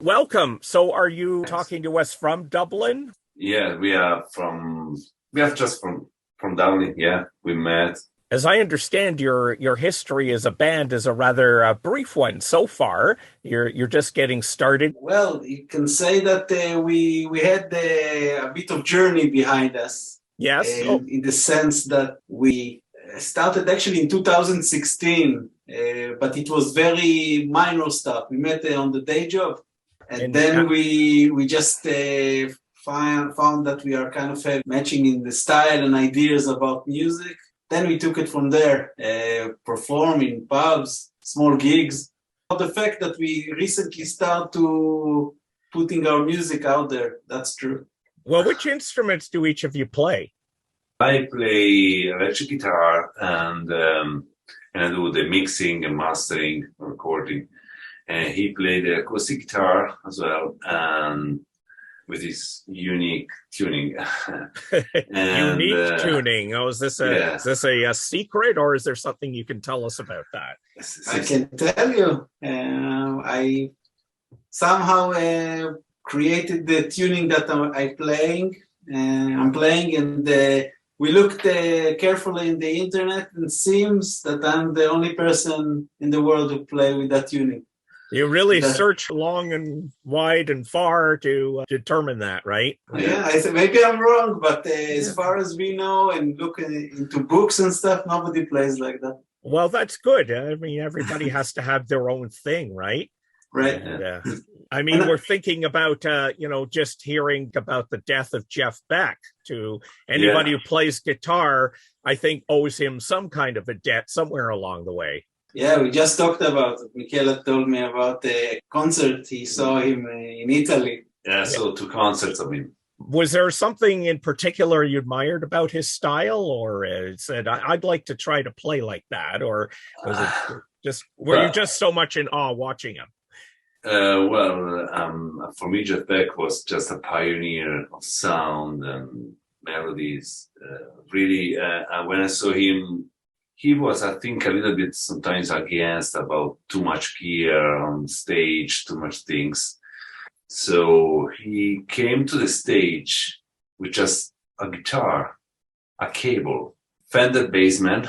Welcome. So are you Yes. talking to us from Dublin? Yeah, we are just from Dublin. Yeah, we met. As I understand, your history as a band is a rather brief one so far. You're just getting started. Well, you can say that we had a bit of journey behind us, Yes. Oh, in the sense that we started actually in 2016, but it was very minor stuff. We met on the day job, and and then we just found that we are kind of matching in the style and ideas about music. Then we took it from there, perform in pubs, small gigs. The fact that we recently start to putting our music out there, that's true. well, which instruments do each of you play? I play electric guitar and I do the mixing and mastering, recording. And he played the acoustic guitar as well, and with his unique tuning. And Unique tuning. Oh, is this yeah, a secret, or is there something you can tell us about that? I can tell you, I somehow created the tuning that I'm playing, and we looked carefully in the internet, and it seems that I'm the only person in the world who play with that tuning. You really search long and wide and far to determine that, right? Yeah, I think maybe I'm wrong, but as far as we know and looking into books and stuff, nobody plays like that. Well, that's good. I mean, everybody has to have their own thing, right? Right. And, I mean, we're thinking about, just hearing about the death of Jeff Beck. To anybody who plays guitar, I think owes him some kind of a debt somewhere along the way. Yeah, we just talked about it. Michela told me about the concert he saw him in Italy. Yeah, so two concerts of him. Was there something in particular you admired about his style, or said, I'd like to try to play like that? Or was it were you just so much in awe watching him? For me, Jeff Beck was just a pioneer of sound and melodies. Really, when I saw him, he was, I think, a little bit sometimes against about too much gear on stage, too much things. So he came to the stage with just a guitar, a cable, Fender Bassman,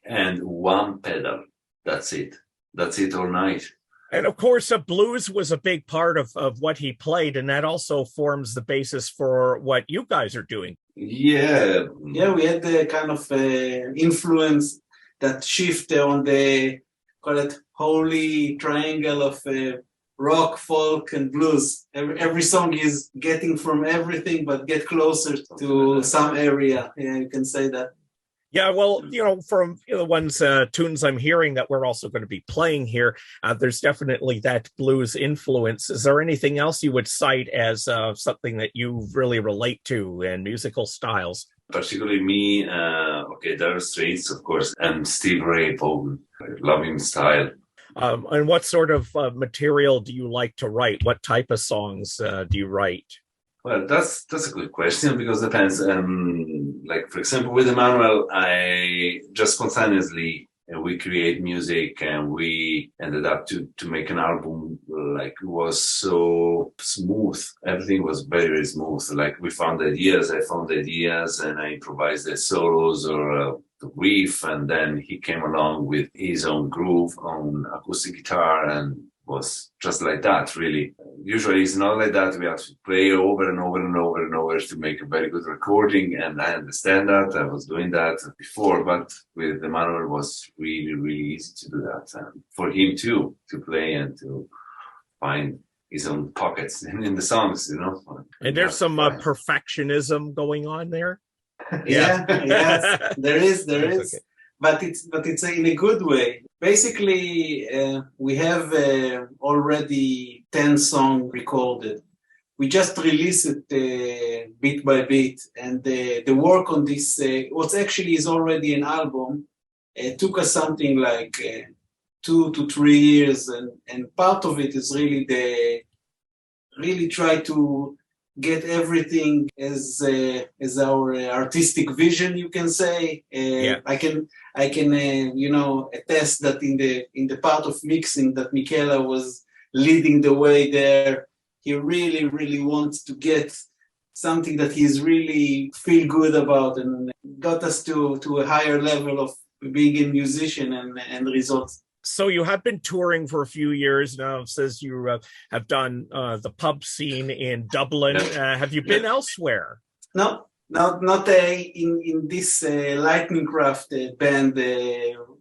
and one pedal. That's it. That's it all night. And of course, blues was a big part of what he played, and that also forms the basis for what you guys are doing. Yeah, we had the kind of influence, that shift on the, call it, holy triangle of rock, folk, and blues. Every song is getting from everything, but get closer to some area. Yeah, you can say that. Yeah, well, from the ones tunes I'm hearing that we're also going to be playing here, there's definitely that blues influence. Is there anything else you would cite as something that you really relate to in musical styles? Particularly me, Dire Straits, of course, and Steve Ray Vaughan. I love his style. And what sort of material do you like to write? What type of songs do you write? Well, that's a good question, because it depends. Like, for example, with Emmanuel, I just spontaneously we create music, and we ended up to make an album. Like, it was so smooth. Everything was very, very smooth. Like, I found ideas, and I improvised the solos or the riff, and then he came along with his own groove on acoustic guitar, and was just like that, really. Usually it's not like that. We have to play over and over and over and over to make a very good recording, and I understand that. I was doing that before, but with Emmanuel it was really, really easy to do that. And for him too, to play and to find his own pockets in the songs, And there's some perfectionism going on there. Yeah, yes, there is. Okay. But it's in a good way. Basically, we have already 10 songs recorded. We just released it bit by bit, and the work on this, what actually is already an album, took us something like 2 to 3 years, and part of it is really try to get everything as our artistic vision, you can say. I can attest that in the part of mixing that Michela was leading the way there. He really, really wants to get something that he's really feel good about, and got us to a higher level of being a musician and results. So you have been touring for a few years now. It says you have done the pub scene in Dublin. Have you been elsewhere? No, not in this Lightning Craft band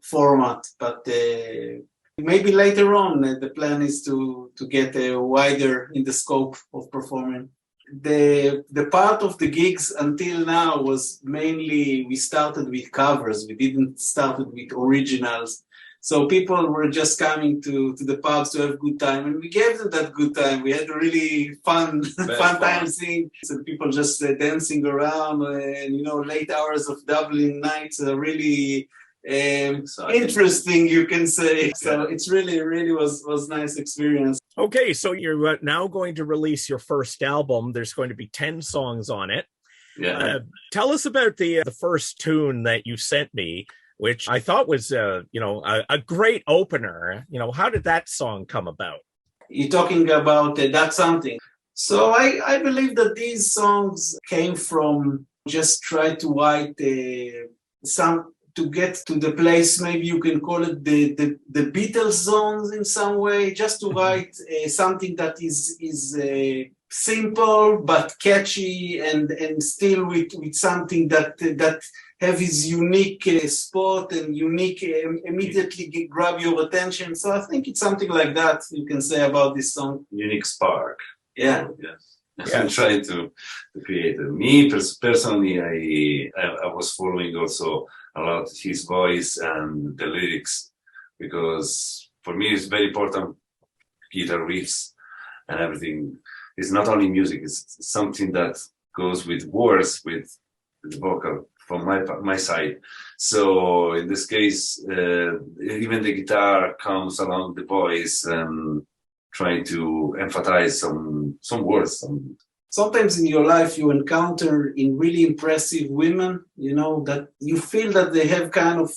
format, but maybe later on. The plan is to get wider in the scope of performing. The part of the gigs until now was mainly we started with covers. We didn't start with originals. So people were just coming to the pubs to have good time, and we gave them that good time. We had a really fun time seeing so people just dancing around, and late hours of Dublin nights are really interesting, you can say. So it's really was nice experience. Okay, so you're now going to release your first album. There's going to be 10 songs on it. Yeah. Tell us about the first tune that you sent me, which I thought was, a great opener. How did that song come about? You're talking about That's Something. So I believe that these songs came from just try to write to get to the place, maybe you can call it the Beatles zones in some way, just to write something that is simple but catchy and still with something that have his unique spot and unique immediately grab your attention. So I think it's something like that you can say about this song. Unique spark. Yeah. Yes. I'm trying to create it. Me personally, I was following also a lot his voice and the lyrics, because for me it's very important. Guitar riffs and everything. It's not only music; it's something that goes with words, with vocal from my side. So in this case, even the guitar comes along the voice and trying to emphasize some words. Sometimes in your life you encounter in really impressive women, that you feel that they have kind of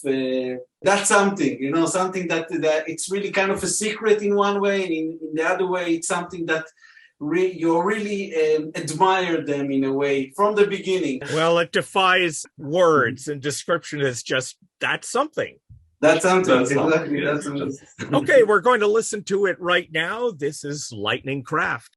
that's something, something that it's really kind of a secret in one way, and in the other way it's something that you really admire them in a way from the beginning. Well, it defies words and description. Is just that's something. That's something. Exactly. That's something. Okay, we're going to listen to it right now. This is Lightning Craft.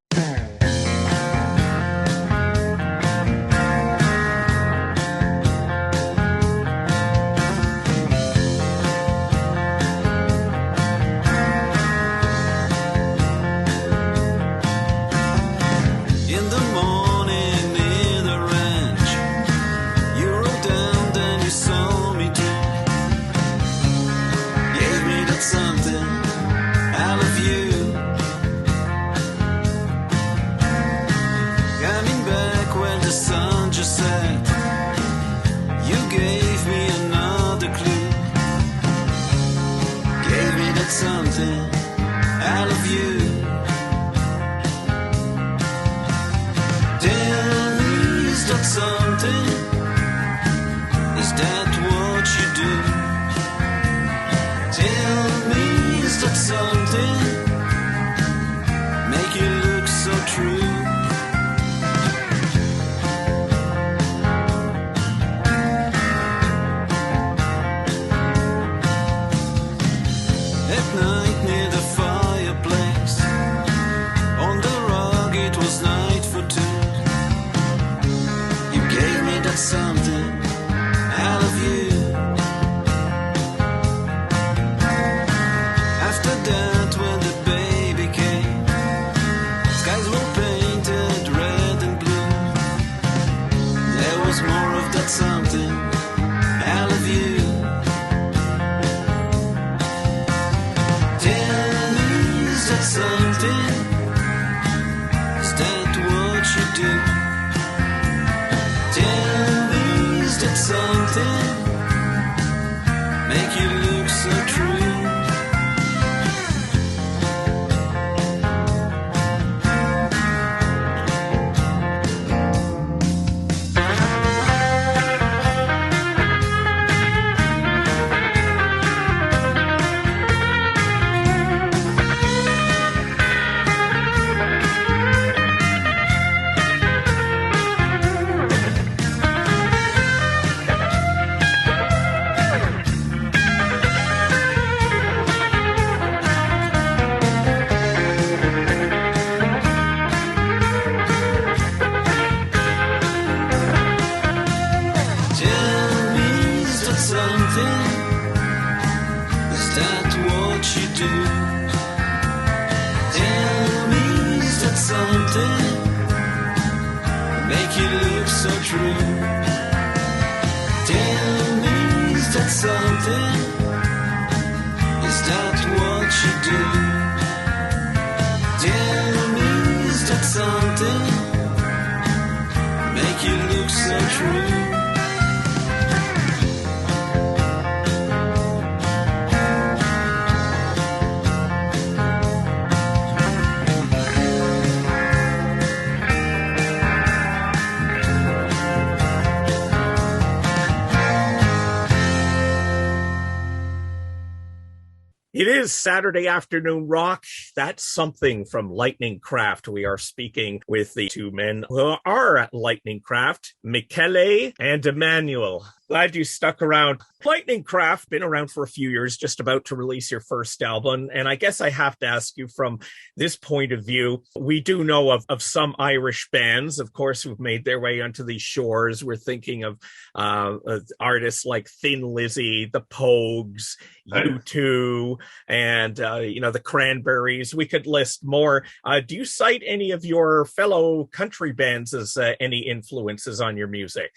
It is Saturday Afternoon Rock. That's something from Lightning Craft. We are speaking with the two men who are at Lightning Craft, Michele and Emmanuel. Glad you stuck around. Lightning Craft, been around for a few years, just about to release your first album. And I guess I have to ask you from this point of view, we do know of some Irish bands, of course, who've made their way onto these shores. We're thinking of artists like Thin Lizzy, the Pogues, U2, and, the Cranberries. We could list more. Do you cite any of your fellow country bands as any influences on your music?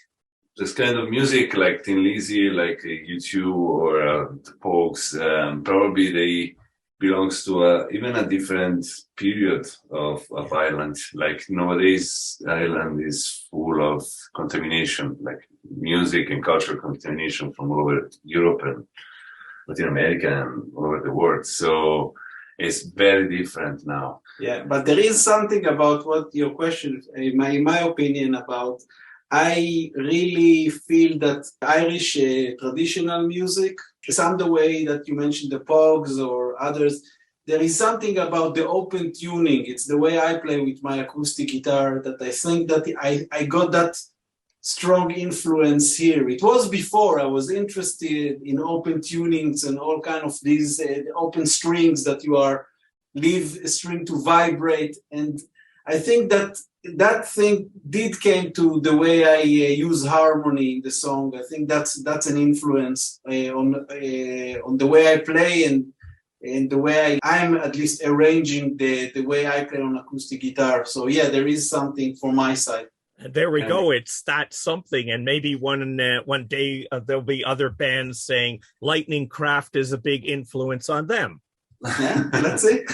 This kind of music, like Thin Lizzy, like U2 or the Pogues, probably they belongs to even a different period of Ireland. Like nowadays, Ireland is full of contamination, like music and cultural contamination from all over Europe and Latin America and all over the world. So it's very different now. Yeah, but there is something about what your question, in my opinion, about. I really feel that Irish traditional music, some the way that you mentioned the Pogues or others, there is something about the open tuning. It's the way I play with my acoustic guitar that I think that I got that strong influence here. It was before I was interested in open tunings and all kind of these open strings that you leave a string to vibrate. And I think that thing did came to the way I use harmony in the song. I think that's an influence on the way I play and the way I'm at least arranging the way I play on acoustic guitar. So yeah, there is something from my side. And there we go. It's that something. And maybe one day there'll be other bands saying Lightning Craft is a big influence on them. Yeah, let's see.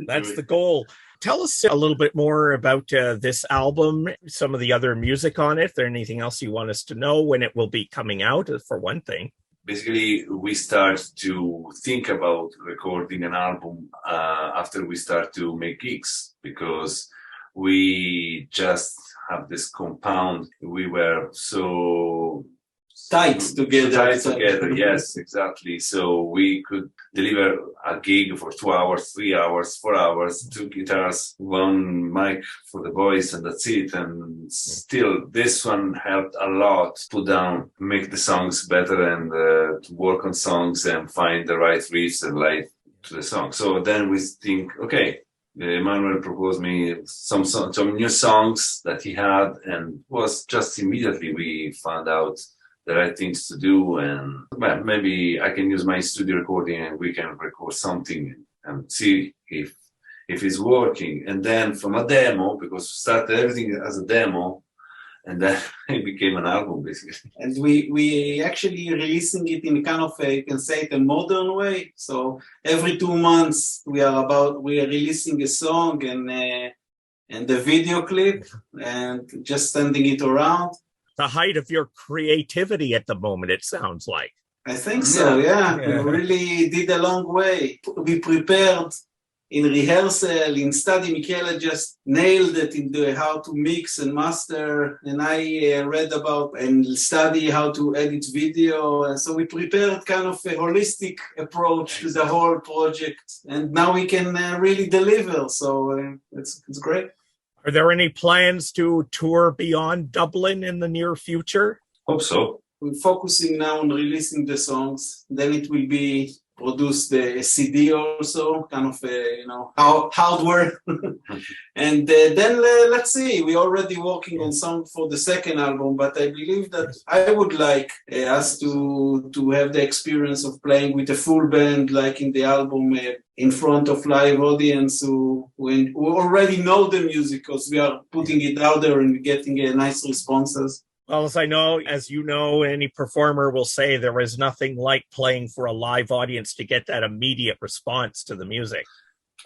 That's the goal. Tell us a little bit more about this album, some of the other music on it. Is there anything else you want us to know, when it will be coming out, for one thing? Basically, we start to think about recording an album after we start to make gigs, because we just have this compound. We were so tight together. Yes, exactly. So we could deliver a gig for 2 hours, 3 hours, 4 hours, 2 guitars, 1 mic for the voice, and that's it. And still, this one helped a lot to make the songs better and to work on songs and find the right riffs and life to the song. So then we think, okay, Emmanuel proposed me some new songs that he had, and was just immediately we found out the right things to do, and maybe I can use my studio recording and we can record something and see if it's working. And then from a demo, because we started everything as a demo, and then it became an album basically. And we actually releasing it in kind of you can say it, a modern way. So every 2 months we are releasing a song and the video clip and just sending it around. The height of your creativity at the moment, it sounds like. I think so, yeah. We really did a long way. We prepared in rehearsal, in study. Michele just nailed it into how to mix and master, and I read about and study how to edit video. And so we prepared kind of a holistic approach to the whole project, and now we can really deliver. So it's great. Are there any plans to tour beyond Dublin in the near future? Hope so. We're focusing now on releasing the songs. Then it will be produced a CD also, kind of hardware. And then let's see. We're already working on some for the second album, but I believe that I would like us to have the experience of playing with a full band, like in the album, in front of live audience who already know the music, because we are putting it out there and getting nice responses. Well, as you know, any performer will say there is nothing like playing for a live audience to get that immediate response to the music.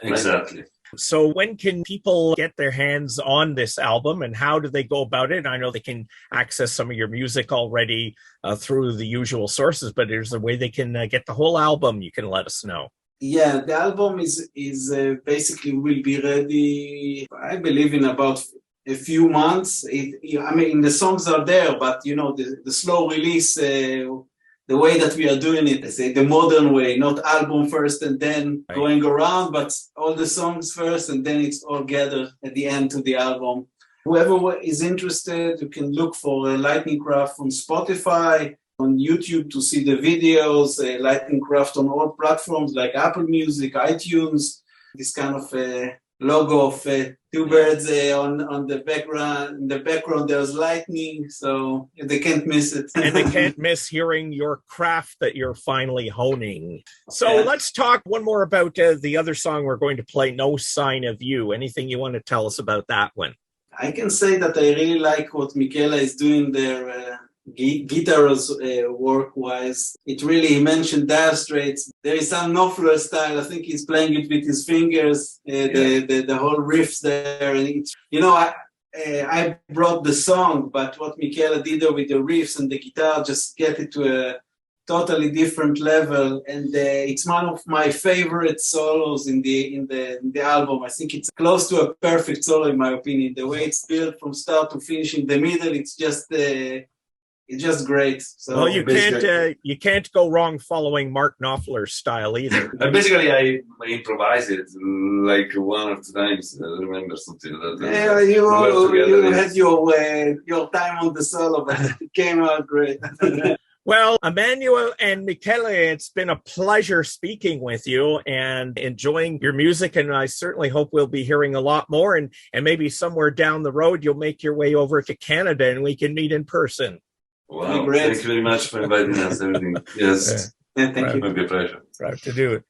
Exactly. So when can people get their hands on this album, and how do they go about it? I know they can access some of your music already through the usual sources, but there's a way they can get the whole album. You can let us know. Yeah, the album is basically will be ready, I believe, in about a few months. The songs are there, but the slow release, the way that we are doing it, I say the modern way, not album first and then going around, but all the songs first and then it's all gathered at the end to the album. Whoever is interested, you can look for Lightning Craft on Spotify, on YouTube to see the videos, Lightning Craft on all platforms like Apple Music, iTunes, this kind of logo of two birds on the background. In the background, there's lightning, so they can't miss it. And they can't miss hearing your craft that you're finally honing. So let's talk one more about the other song we're going to play, No Sign of You. Anything you want to tell us about that one? I can say that I really like what Michela is doing there. Guitars work-wise. It really, he mentioned diastrates. There is some Knopfler style. I think he's playing it with his fingers. The whole riffs there. And it's, I brought the song, but what Michela did there with the riffs and the guitar just get it to a totally different level. And it's one of my favorite solos in the album. I think it's close to a perfect solo in my opinion. The way it's built from start to finish in the middle, it's just great. So well, you can't go wrong following Mark Knopfler's style either. Basically, I improvised it like one or two times. I remember something like that. Yeah, you had your time on the solo, but it came out great. Well, Emmanuel and Michele, it's been a pleasure speaking with you and enjoying your music, and I certainly hope we'll be hearing a lot more, and maybe somewhere down the road you'll make your way over to Canada and we can meet in person. Wow, thank you very much for inviting us. Everything. Yes. Thank you. It would be a pleasure. Proud to do it.